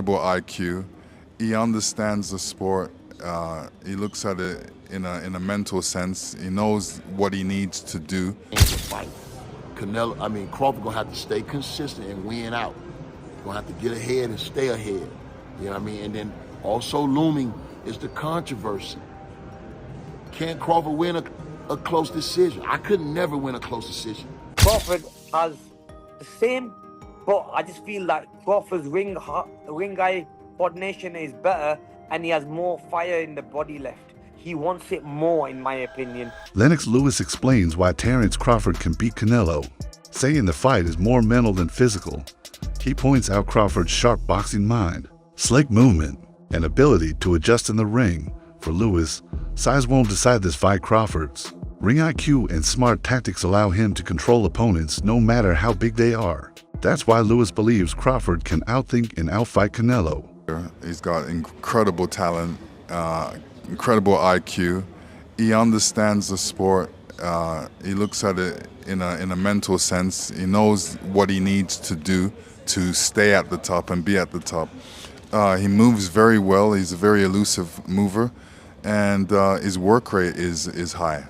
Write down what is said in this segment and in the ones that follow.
incredible IQ. He understands the sport. He looks at it in a mental sense. He knows what he needs to do. Fight. Crawford gonna have to stay consistent and win out. Gonna have to get ahead and stay ahead. You know what I mean? And then also looming is the controversy. Can Crawford win a close decision? I could never win a close decision. Crawford has the same, but I just feel that Crawford's ring-eye coordination is better, and he has more fire in the body left. He wants it more, in my opinion. Lennox Lewis explains why Terence Crawford can beat Canelo, saying the fight is more mental than physical. He points out Crawford's sharp boxing mind, slick movement, and ability to adjust in the ring. For Lewis, size won't decide this fight. Crawford's ring IQ and smart tactics allow him to control opponents no matter how big they are. That's why Lewis believes Crawford can outthink and outfight Canelo. He's got incredible talent, incredible IQ. He understands the sport. He looks at it in a mental sense. He knows what he needs to do to stay at the top and be at the top. He moves very well. He's a very elusive mover, and his work rate is high.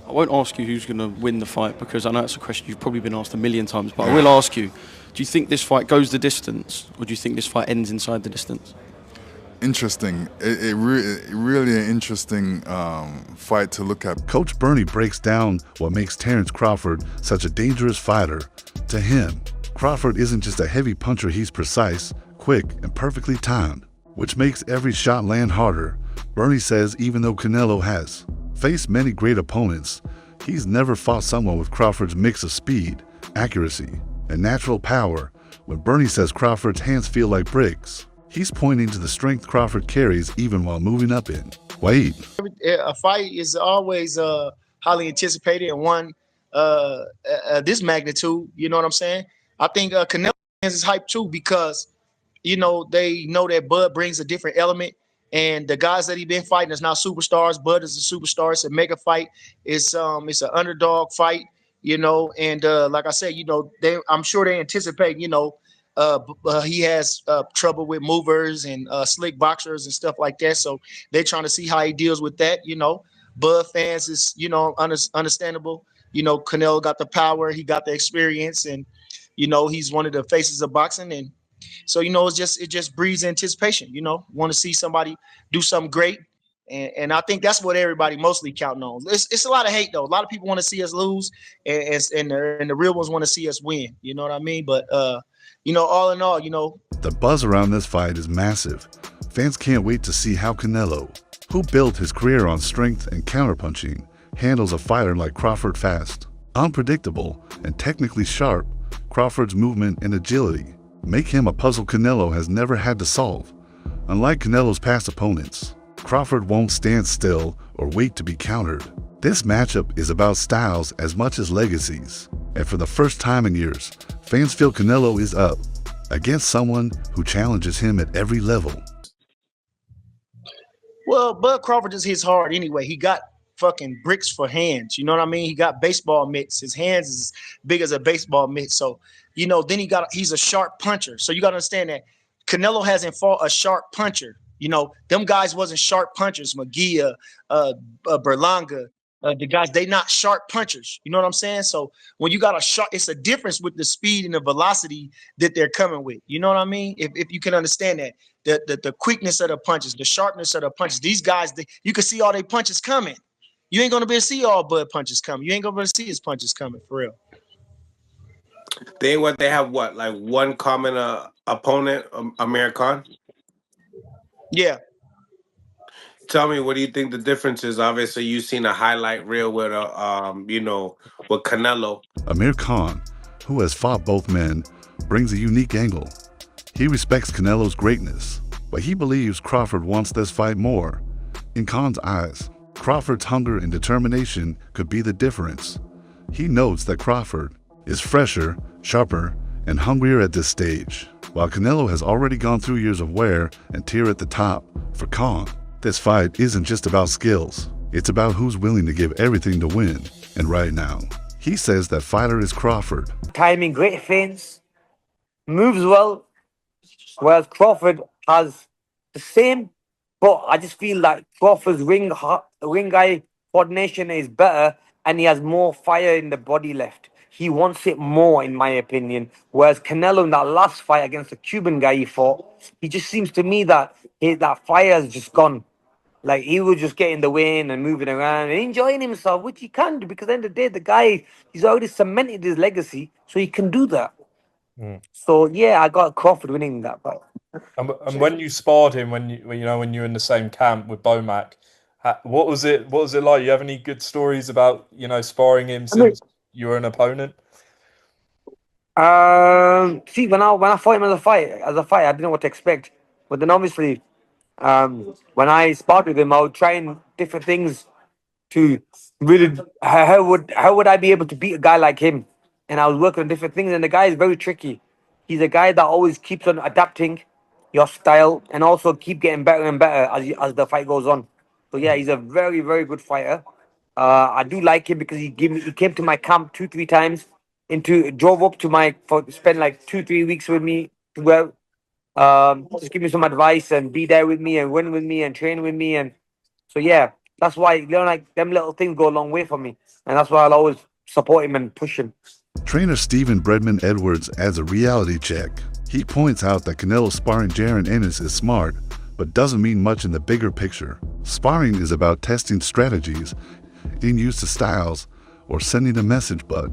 I won't ask you who's going to win the fight, because I know it's a question you've probably been asked a million times, but I will ask you, do you think this fight goes the distance, or do you think this fight ends inside the distance? Interesting. Really an interesting fight to look at. Coach Bernie breaks down what makes Terence Crawford such a dangerous fighter. To him, Crawford isn't just a heavy puncher, he's precise, quick, and perfectly timed, which makes every shot land harder. Bernie says even though Canelo has faced many great opponents, he's never fought someone with Crawford's mix of speed, accuracy, and natural power. When Bernie says Crawford's hands feel like bricks, he's pointing to the strength Crawford carries even while moving up in weight. A fight is always highly anticipated, and one this magnitude, you know what I'm saying? I think Canelo is hyped too, because, you know, they know that Bud brings a different element. And the guys that he's been fighting is now superstars. Bud is a superstar. It's a mega fight. It's an underdog fight, you know. And like I said, you know, I'm sure they anticipate, you know, he has trouble with movers and slick boxers and stuff like that. So they're trying to see how he deals with that, you know. Bud fans is, you know, understandable. You know, Canelo got the power. He got the experience. And, you know, he's one of the faces of boxing. And so, you know, it just breeds anticipation, you know, want to see somebody do something great. And I think that's what everybody mostly counting on. It's a lot of hate, though. A lot of people want to see us lose, and the real ones want to see us win. You know what I mean? But, you know, all in all, you know. The buzz around this fight is massive. Fans can't wait to see how Canelo, who built his career on strength and counterpunching, handles a fighter like Crawford. Fast, unpredictable, and technically sharp. Crawford's movement and agility make him a puzzle Canelo has never had to solve. Unlike Canelo's past opponents, Crawford won't stand still or wait to be countered. This matchup is about styles as much as legacies, and for the first time in years, fans feel Canelo is up against someone who challenges him at every level. Well, Bud Crawford just hits hard anyway. He got fucking bricks for hands. You know what I mean? He got baseball mitts. His hands is as big as a baseball mitt. So, you know, then he's a sharp puncher. So you got to understand that Canelo hasn't fought a sharp puncher. You know, them guys wasn't sharp punchers. Magia, Berlanga, the guys, they not sharp punchers. You know what I'm saying? So when you got a sharp, it's a difference with the speed and the velocity that they're coming with. You know what I mean? If you can understand that, the quickness of the punches, the sharpness of the punches, these guys, you can see all their punches coming. You ain't going to be able to see all Bud punches coming. You ain't going to be able to see his punches coming, for real. They have what, like one common opponent, Amir Khan? Yeah. Tell me, what do you think the difference is? Obviously, you've seen a highlight reel with you know, with Canelo. Amir Khan, who has fought both men, brings a unique angle. He respects Canelo's greatness, but he believes Crawford wants this fight more. In Khan's eyes, Crawford's hunger and determination could be the difference. He notes that Crawford is fresher, sharper, and hungrier at this stage, while Canelo has already gone through years of wear and tear at the top. For Khan, this fight isn't just about skills, it's about who's willing to give everything to win. And right now, he says that fighter is Crawford. Timing, great feints, moves well, whereas Crawford has the same, but I just feel like Crawford's ring eye coordination is better, and he has more fire in the body left. He wants it more, in my opinion. Whereas Canelo in that last fight against the Cuban guy he fought, he just seems to me that that fire has just gone. Like he was just getting the win and moving around and enjoying himself, which he can do because at the end of the day, the guy he's already cemented his legacy, so he can do that. So yeah, I got Crawford winning that fight. And when you sparred him, when you were in the same camp with Bomac, what was it? What was it like? You have any good stories about sparring him since you were an opponent? See, when I fought him as a fight, I didn't know what to expect. But then obviously, when I sparred with him, I would try and different things to really how would I be able to beat a guy like him? And I was working on different things, and the guy is very tricky. He's a guy that always keeps on adapting your style and also keep getting better and better as the fight goes on. So yeah, he's a very very good fighter. I do like him because he came to my camp 2-3 times, drove up to spend like 2-3 weeks with me to just give me some advice and be there with me and win with me and train with me. And so yeah, that's why like them little things go a long way for me, and that's why I'll always support him and push him. Trainer Stephen Breadman Edwards adds a reality check. He points out that Canelo sparring Jaron Ennis is smart, but doesn't mean much in the bigger picture. Sparring is about testing strategies, getting used to styles, or sending a message, but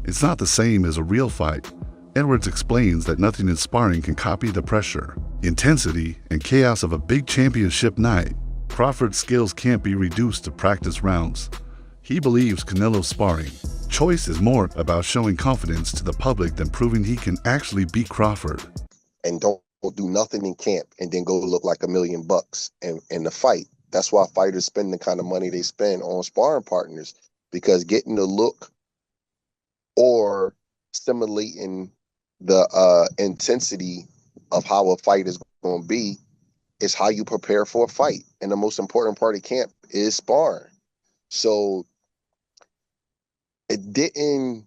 it's not the same as a real fight. Edwards explains that nothing in sparring can copy the pressure, intensity, and chaos of a big championship night. Crawford's skills can't be reduced to practice rounds. He believes Canelo's sparring choice is more about showing confidence to the public than proving he can actually beat Crawford. And don't do nothing in camp and then go look like $1 million in the fight. That's why fighters spend the kind of money they spend on sparring partners, because getting the look or stimulating the intensity of how a fight is going to be is how you prepare for a fight. And the most important part of camp is sparring. So it didn't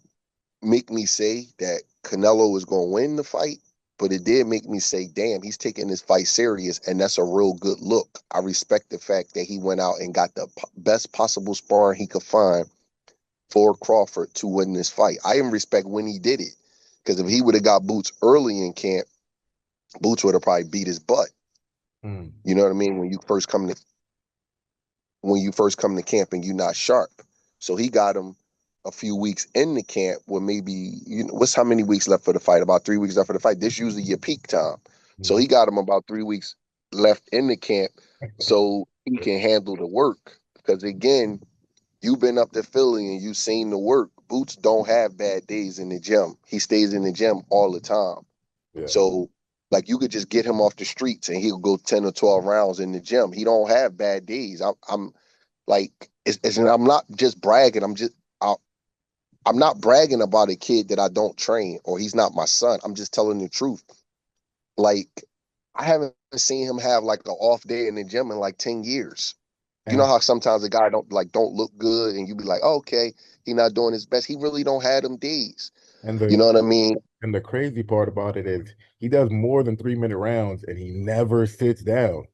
make me say that Canelo was going to win the fight, but it did make me say, damn, he's taking this fight serious, and that's a real good look. I respect the fact that he went out and got the best possible sparring he could find for Crawford to win this fight. I even respect when he did it, because if he would have got Boots early in camp, Boots would have probably beat his butt. You know what I mean? When you first come to camp and you're not sharp. So he got him a few weeks in the camp where maybe, what's how many weeks left for the fight? About 3 weeks left for the fight. This usually your peak time. So he got him about 3 weeks left in the camp so he can handle the work. Because again, you've been up to Philly and you've seen the work. Boots don't have bad days in the gym. He stays in the gym all the time. Yeah. So like you could just get him off the streets and he'll go 10 or 12 rounds in the gym. He don't have bad days. I'm not just bragging. I'm not bragging about a kid that I don't train or he's not my son. I'm just telling the truth. Like, I haven't seen him have like an off day in the gym in like 10 years. You know how sometimes a guy don't look good and you be like, oh, okay, he not doing his best. He really don't have them days. You know what I mean? And the crazy part about it is he does more than 3-minute rounds and he never sits down.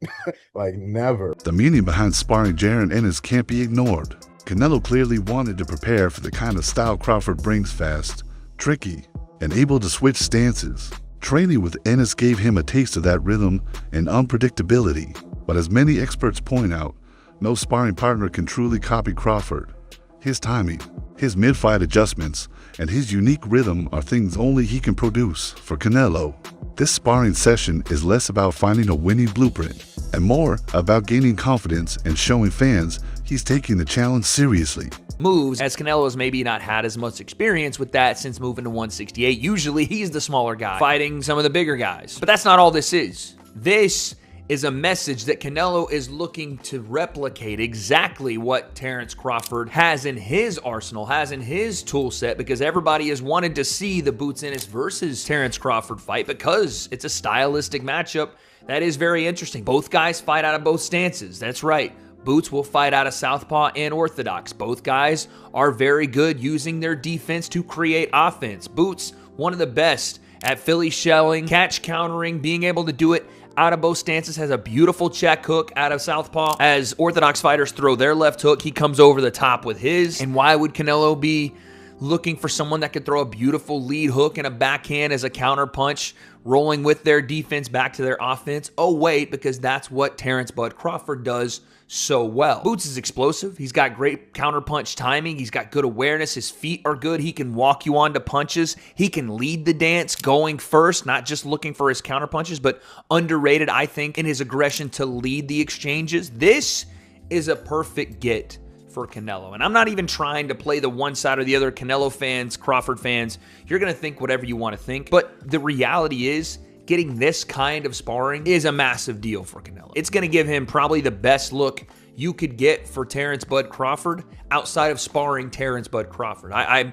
Like, never. The meaning behind sparring Jaron Ennis can't be ignored. Canelo clearly wanted to prepare for the kind of style Crawford brings, fast, tricky, and able to switch stances. Training with Ennis gave him a taste of that rhythm and unpredictability. But as many experts point out, no sparring partner can truly copy Crawford. His timing, his mid-fight adjustments, and his unique rhythm are things only he can produce. For Canelo, this sparring session is less about finding a winning blueprint and more about gaining confidence and showing fans he's taking the challenge seriously. Moves, as Canelo's maybe not had as much experience with that since moving to 168. Usually he's the smaller guy fighting some of the bigger guys. But that's not all this is. This is a message that Canelo is looking to replicate exactly what Terence Crawford has in his arsenal, has in his tool set, because everybody has wanted to see the Boots Ennis versus Terence Crawford fight because it's a stylistic matchup that is very interesting. Both guys fight out of both stances. That's right. Boots will fight out of southpaw and orthodox. Both guys are very good using their defense to create offense. Boots, one of the best at Philly shelling, catch countering, being able to do it out of both stances, has a beautiful check hook out of southpaw. As orthodox fighters throw their left hook, he comes over the top with his. And why would Canelo be looking for someone that could throw a beautiful lead hook and a backhand as a counter punch, rolling with their defense back to their offense? Oh, wait, because that's what Terence Bud Crawford does so well. Boots is explosive. He's got great counter punch timing. He's got good awareness. His feet are good. He can walk you onto punches. He can lead the dance going first, not just looking for his counter punches, but underrated, I think, in his aggression to lead the exchanges. This is a perfect get for Canelo. And I'm not even trying to play the one side or the other. Canelo fans, Crawford fans, you're going to think whatever you want to think. But the reality is, getting this kind of sparring is a massive deal for Canelo. It's going to give him probably the best look you could get for Terence Bud Crawford outside of sparring Terence Bud Crawford. I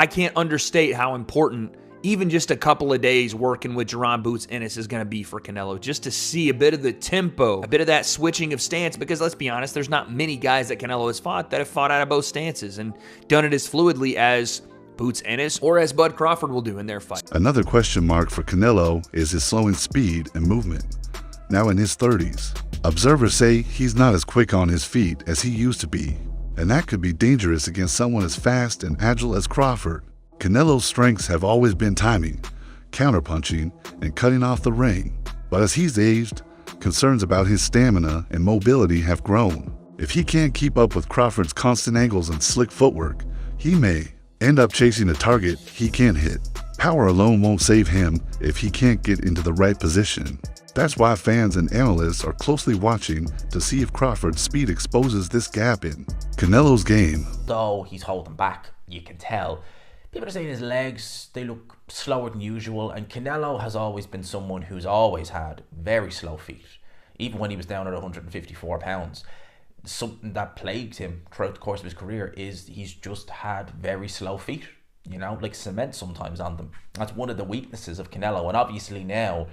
can't understate how important even just a couple of days working with Jerron Boots Ennis is going to be for Canelo, just to see a bit of the tempo, a bit of that switching of stance, because let's be honest, there's not many guys that Canelo has fought that have fought out of both stances and done it as fluidly as Boots Ennis or as Bud Crawford will do in their fight. Another question mark for Canelo is his slowing speed and movement. Now in his 30s, observers say he's not as quick on his feet as he used to be, and that could be dangerous against someone as fast and agile as Crawford. Canelo's strengths have always been timing, counterpunching, and cutting off the ring, but as he's aged, concerns about his stamina and mobility have grown. If he can't keep up with Crawford's constant angles and slick footwork, he may end up chasing a target he can't hit. Power alone won't save him if he can't get into the right position. That's why fans and analysts are closely watching to see if Crawford's speed exposes this gap in Canelo's game. Though he's holding back, you can tell. People are saying his legs, they look slower than usual, and Canelo has always been someone who's always had very slow feet. Even when he was down at 154 pounds. Something that plagued him throughout the course of his career is he's just had very slow feet, you know, like cement sometimes on them. That's one of the weaknesses of Canelo. And obviously now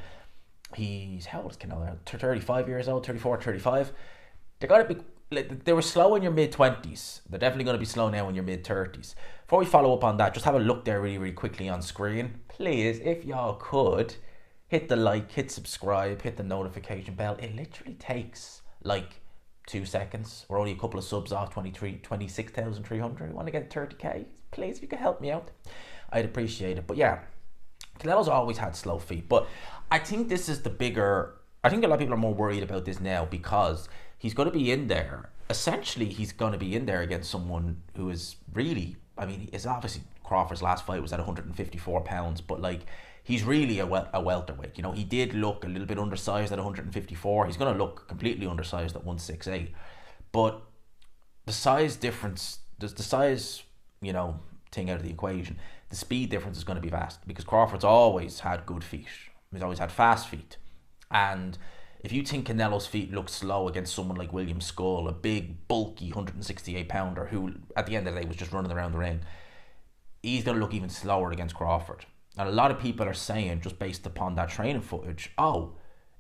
he's, how old is Canelo? 35 years old, 34, 35. They're going to be, like, they were slow in your mid-20s. They're definitely going to be slow now in your mid-30s. Before we follow up on that, just have a look there really, really quickly on screen. Please, if y'all could, hit the like, hit subscribe, hit the notification bell. It literally takes like 2 seconds. We're only a couple of subs off 26,300. Want to get 30k? Please, if you could help me out, I'd appreciate it. But yeah, Canelo's always had slow feet. But I think this is the bigger, I think a lot of people are more worried about this now because he's going to be in there. Essentially, he's going to be in there against someone who is really, I mean, it's obviously Crawford's last fight was at 154 pounds, but like, he's really a welterweight. You know, he did look a little bit undersized at 154. He's going to look completely undersized at 168. But the size difference, the size, you know, thing out of the equation, the speed difference is going to be vast because Crawford's always had good feet. He's always had fast feet. And if you think Canelo's feet look slow against someone like William Skull, a big, bulky 168 pounder who at the end of the day was just running around the ring, he's going to look even slower against Crawford. And a lot of people are saying, just based upon that training footage, oh,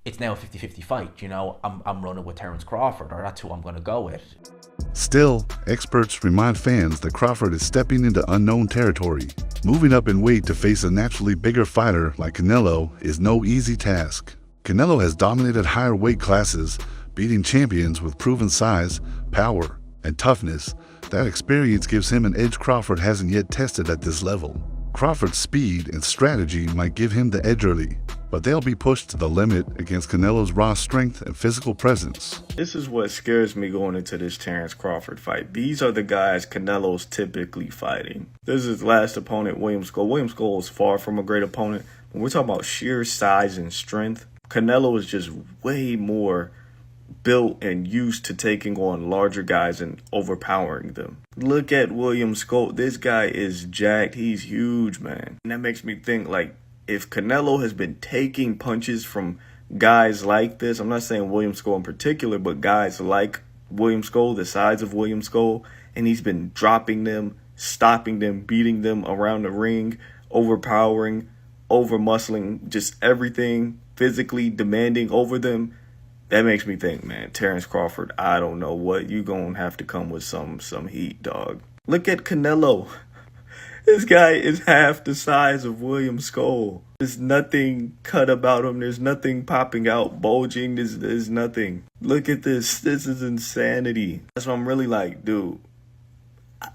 it's now a 50-50 fight, you know, I'm running with Terence Crawford, or that's who I'm going to go with. Still, experts remind fans that Crawford is stepping into unknown territory. Moving up in weight to face a naturally bigger fighter like Canelo is no easy task. Canelo has dominated higher weight classes, beating champions with proven size, power, and toughness. That experience gives him an edge Crawford hasn't yet tested at this level. Crawford's speed and strategy might give him the edge early, but they'll be pushed to the limit against Canelo's raw strength and physical presence. This is what scares me going into this Terence Crawford fight. These are the guys Canelo's typically fighting. This is his last opponent, William Skull. William Skull is far from a great opponent. When we're talking about sheer size and strength, Canelo is just way more built and used to taking on larger guys and overpowering them. Look at William Skull. This guy is jacked. He's huge, man. And that makes me think, like, if Canelo has been taking punches from guys like this, I'm not saying William Skull in particular, but guys like William Skull, the size of William Skull, and he's been dropping them, stopping them, beating them around the ring, overpowering, over-muscling, just everything, physically demanding over them. That makes me think, man, Terence Crawford, I don't know what, you gonna have to come with some heat, dog. Look at Canelo. This guy is half the size of William Skull. There's nothing cut about him. There's nothing popping out, bulging. There's nothing. Look at this. This is insanity. That's what I'm really like, dude.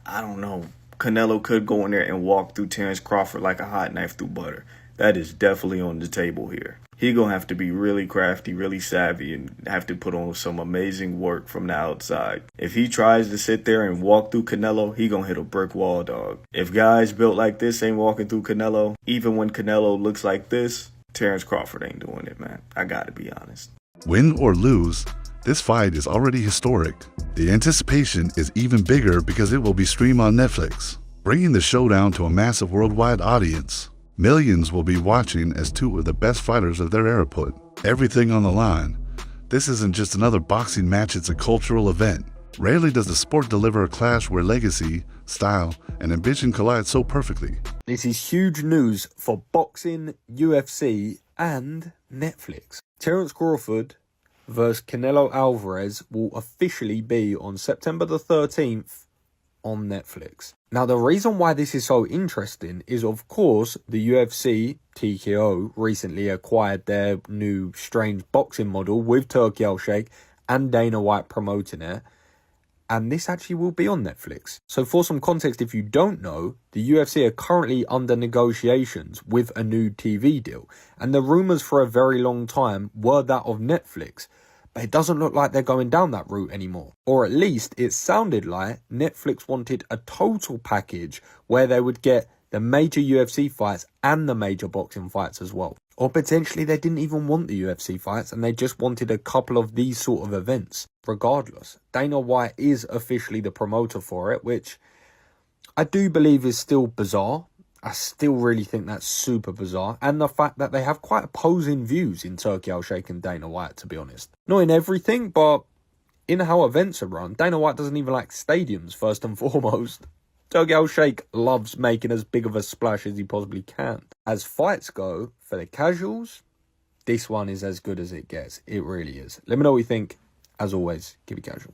I don't know. Canelo could go in there and walk through Terence Crawford like a hot knife through butter. That is definitely on the table here. He gonna have to be really crafty, really savvy, and have to put on some amazing work from the outside. If he tries to sit there and walk through Canelo, he gonna hit a brick wall, dog. If guys built like this ain't walking through Canelo, even when Canelo looks like this, Terence Crawford ain't doing it, man. I gotta be honest. Win or lose, this fight is already historic. The anticipation is even bigger because it will be streamed on Netflix, bringing the showdown to a massive worldwide audience. Millions will be watching as two of the best fighters of their era put everything on the line. This isn't just another boxing match, it's a cultural event. Rarely does the sport deliver a clash where legacy, style, and ambition collide so perfectly. This is huge news for boxing, UFC, and Netflix. Terence Crawford versus Canelo Alvarez will officially be on September the 13th on Netflix. Now, the reason why this is so interesting is, of course, the UFC, TKO, recently acquired their new strange boxing model with Turki Al-Sheikh and Dana White promoting it. And this actually will be on Netflix. So for some context, if you don't know, the UFC are currently under negotiations with a new TV deal. And the rumours for a very long time were that of Netflix. But it doesn't look like they're going down that route anymore. Or at least it sounded like Netflix wanted a total package where they would get the major UFC fights and the major boxing fights as well. Or potentially they didn't even want the UFC fights and they just wanted a couple of these sort of events. Regardless, Dana White is officially the promoter for it, which I do believe is still bizarre. I still really think that's super bizarre. And the fact that they have quite opposing views in Turki Al-Sheikh and Dana White, to be honest. Not in everything, but in how events are run. Dana White doesn't even like stadiums, first and foremost. Turki Al-Sheikh loves making as big of a splash as he possibly can. As fights go, for the casuals, this one is as good as it gets. It really is. Let me know what you think. As always, keep it casual.